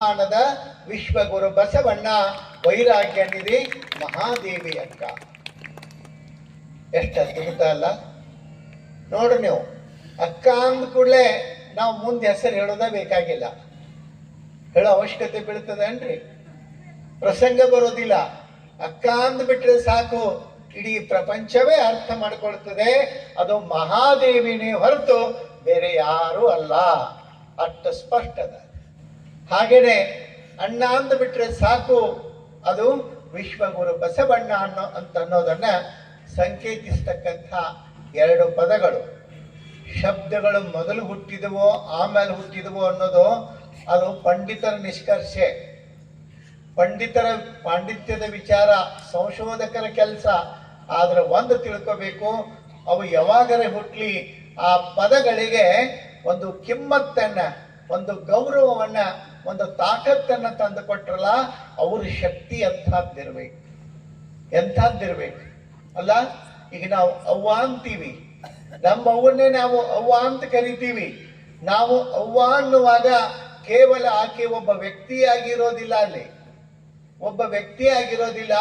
The ವಿಶ್ವಗುರು ಬಸವಣ್ಣ ವೈರಾಗ್ಯ ನಿಧಿ ಮಹಾದೇವಿ ಅಕ್ಕ. ಎಷ್ಟು ಅದ್ಭುತ ಅಲ್ಲ ನೋಡು ನೀವು. ಅಕ್ಕ ಅಂದ ಕೂಡಲೇ ನಾವು ಮುಂದೆ ಹೆಸರು ಹೇಳೋದ ಬೇಕಾಗಿಲ್ಲ, ಹೇಳೋ ಅವಶ್ಯಕತೆ ಬೀಳ್ತದೇನ್ರಿ? ಪ್ರಸಂಗ ಬರೋದಿಲ್ಲ. ಅಕ್ಕ ಅಂದ್ಬಿಟ್ರೆ ಸಾಕು, ಇಡೀ ಪ್ರಪಂಚವೇ ಅರ್ಥ ಮಾಡ್ಕೊಳ್ತದೆ ಅದು ಮಹಾದೇವಿನೇ ಹೊರತು ಬೇರೆ ಯಾರೂ ಅಲ್ಲ. ಅಷ್ಟು ಸ್ಪಷ್ಟದ. ಹಾಗೇನೆ ಅಣ್ಣ ಅಂದ್ಬಿಟ್ರೆ ಸಾಕು, ಅದು ವಿಶ್ವಗುರು ಬಸವಣ್ಣ ಅನ್ನೋದನ್ನ ಸಂಕೇತಿಸ್ತಕ್ಕಂಥ ಎರಡು ಪದಗಳು. ಶಬ್ದಗಳು ಮೊದಲು ಹುಟ್ಟಿದವೋ ಆಮೇಲೆ ಹುಟ್ಟಿದವೋ ಅನ್ನೋದು ಅದು ಪಂಡಿತರ ನಿಷ್ಕರ್ಷೆ, ಪಂಡಿತರ ಪಾಂಡಿತ್ಯದ ವಿಚಾರ, ಸಂಶೋಧಕರ ಕೆಲಸ. ಆದ್ರೆ ಒಂದು ತಿಳ್ಕೋಬೇಕು, ಅವು ಯಾವಾಗಲೇ ಹುಟ್ಲಿ ಆ ಪದಗಳಿಗೆ ಒಂದು ಕಿಮ್ಮತ್ತನ್ನ, ಒಂದು ಗೌರವವನ್ನ, ಒಂದು ತಾಕತ್ತನ್ನ ತಂದು ಕೊಟ್ರಲ್ಲ, ಅವ್ರ ಶಕ್ತಿ ಎಂಥದ್ದಿರ್ಬೇಕು ಅಲ್ಲ. ಈಗ ನಾವು ಅವ್ವ ಅಂತೀವಿ, ನಮ್ಮ ಅವ್ವನ್ನೇ ನಾವು ಅವ್ವ ಅಂತ ಕರಿತೀವಿ. ನಾವು ಅವ್ವ ಅನ್ನುವಾಗ ಕೇವಲ ಆಕೆ ಒಬ್ಬ ವ್ಯಕ್ತಿಯಾಗಿರೋದಿಲ್ಲ, ಅಲ್ಲಿ ಒಬ್ಬ ವ್ಯಕ್ತಿಯಾಗಿರೋದಿಲ್ಲ,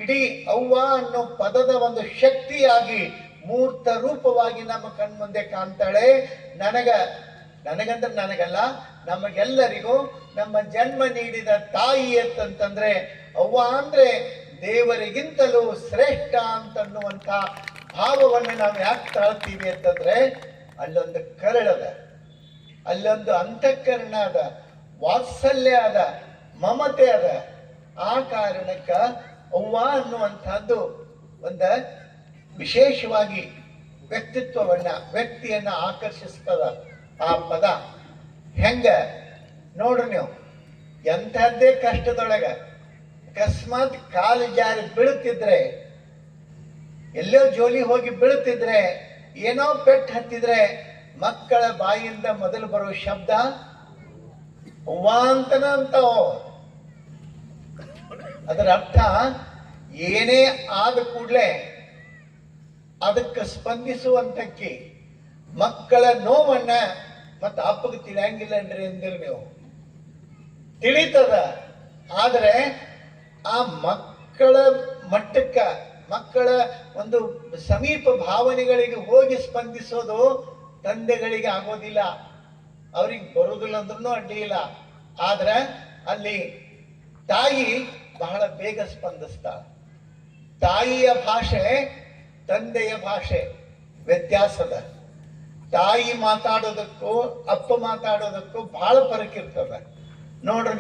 ಇಡೀ ಅವ್ವ ಅನ್ನೋ ಪದದ ಒಂದು ಶಕ್ತಿಯಾಗಿ ಮೂರ್ತ ರೂಪವಾಗಿ ನಮ್ಮ ಕಣ್ಮುಂದೆ ಕಾಣ್ತಾಳೆ. ನನಗಂದ್ರೆ ನನಗಲ್ಲ, ನಮಗೆಲ್ಲರಿಗೂ ನಮ್ಮ ಜನ್ಮ ನೀಡಿದ ತಾಯಿ ಅಂತಂದ್ರೆ ಅವ್ವ ಅಂದ್ರೆ ದೇವರಿಗಿಂತಲೂ ಶ್ರೇಷ್ಠ ಅಂತನ್ನುವಂಥ ಭಾವವನ್ನು ನಾವು ಯಾಕೆ ತಾಳ್ತೀವಿ ಅಂತಂದ್ರೆ ಅಲ್ಲೊಂದು ಕರಳದ, ಅಲ್ಲೊಂದು ಅಂತಃಕರಣ ಅದ, ವಾತ್ಸಲ್ಯ ಅದ, ಮಮತೆ ಅದ. ಆ ಕಾರಣಕ್ಕ ಅವ್ವ ಅನ್ನುವಂಥದ್ದು ಒಂದು ವಿಶೇಷವಾಗಿ ವ್ಯಕ್ತಿಯನ್ನ ಆಕರ್ಷಿಸ್ತದ. ಆ ಪದ ಹೆಂಗ ನೋಡ್ರಿ ನೀವು, ಎಂಥದ್ದೇ ಕಷ್ಟದೊಳಗ ಅಕಸ್ಮಾತ್ ಕಾಲು ಜಾರಿ ಬೀಳುತ್ತಿದ್ರೆ, ಎಲ್ಲೋ ಜೋಲಿ ಹೋಗಿ ಬೀಳುತ್ತಿದ್ರೆ, ಏನೋ ಪೆಟ್ಟು ಹತ್ತಿದ್ರೆ ಮಕ್ಕಳ ಬಾಯಿಂದ ಮೊದಲು ಬರೋ ಶಬ್ದ ಅವ್ವ ಅಂತನ ಅಂತಾವ. ಅದರ ಅರ್ಥ ಏನೇ ಆದ ಕೂಡಲೇ ಅದಕ್ಕೆ ಸ್ಪಂದಿಸುವಂತಕ್ಕೆ ಮಕ್ಕಳ ನೋವನ್ನ ಮತ್ತೆ ಅಪ್ಪಗೆ ತಿಳಿಯಂಗಿಲ್ಲನ್ರಿ ಅಂದಿರಿ ನೀವು, ತಿಳಿತದ. ಆದ್ರೆ ಆ ಮಕ್ಕಳ ಮಟ್ಟಕ್ಕ, ಮಕ್ಕಳ ಒಂದು ಸಮೀಪ ಭಾವನೆಗಳಿಗೆ ಹೋಗಿ ಸ್ಪಂದಿಸೋದು ತಂದೆಗಳಿಗೆ ಆಗೋದಿಲ್ಲ. ಅವ್ರಿಗೆ ಬರೋದಿಲ್ಲ ಅಂದ್ರೂ ಅಡ್ಡಿ ಇಲ್ಲ. ಆದ್ರೆ ಅಲ್ಲಿ ತಾಯಿ ಬಹಳ ಬೇಗ ಸ್ಪಂದಿಸ್ತಾಳೆ. ತಾಯಿಯ ಭಾಷೆ ತಂದೆಯ ಭಾಷೆ ವ್ಯತ್ಯಾಸದ. ತಾಯಿ ಮಾತಾಡೋದಕ್ಕೂ ಅಪ್ಪ ಮಾತಾಡೋದಕ್ಕೂ ಬಹಳ ಫರಕ್ ಇರ್ತದ ನೋಡ್ರಿ.